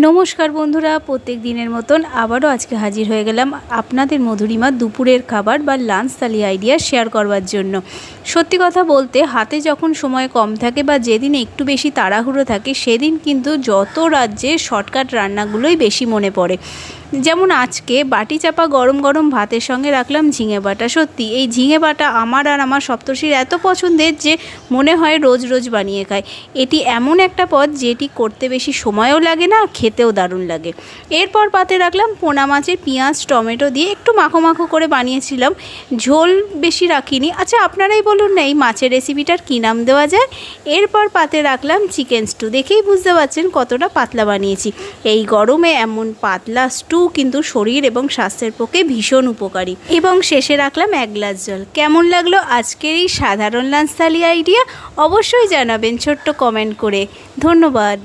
নমস্কার বন্ধুরা, প্রত্যেক দিনের মতন আবারও আজকে হাজির হয়ে গেলাম আপনাদের মধুরিমা দুপুরের খাবার বা লাঞ্চ থালি আইডিয়া শেয়ার করবার জন্য। সত্যি কথা বলতে হাতে যখন সময় কম থাকে বা যেদিন একটু বেশি তাড়াহুড়ো থাকে সেদিন কিন্তু যত রাজ্যে শর্টকাট রান্নাগুলোই বেশি মনে পড়ে। যেমন আজকে বাটি চাপা গরম গরম ভাতের সঙ্গে রাখলাম ঝিঙে বাটা। সত্যি এই ঝিঙে বাটা আমার আর আমার সপ্তর্ষির এত পছন্দের যে মনে হয় রোজ রোজ বানিয়ে খায়। এটি এমন একটা পদ যেটি করতে বেশি সময়ও লাগে না, খেতেও দারুণ লাগে। এরপর পাতে রাখলাম পোনা মাছের পেঁয়াজ টমেটো দিয়ে একটু মাখো মাখো করে বানিয়েছিলাম, ঝোল বেশি রাখিনি। আচ্ছা আপনারাই বলুন না এই মাছের রেসিপিটার কী নাম দেওয়া যায়। এরপর পাতে রাখলাম চিকেন স্টু, দেখেই বুঝতে পারছেন কতটা পাতলা বানিয়েছি। এই গরমে এমন পাতলা স্টু কিন্তু শরীর এবং স্বাস্থ্যের পক্ষে ভীষণ উপকারী। এবং শেষে রাখলাম 1 গ্লাস জল। কেমন লাগলো আজকের এই সাধারণ লাঞ্চ থালি আইডিয়া অবশ্যই জানাবেন ছোট্ট কমেন্ট করে। ধন্যবাদ।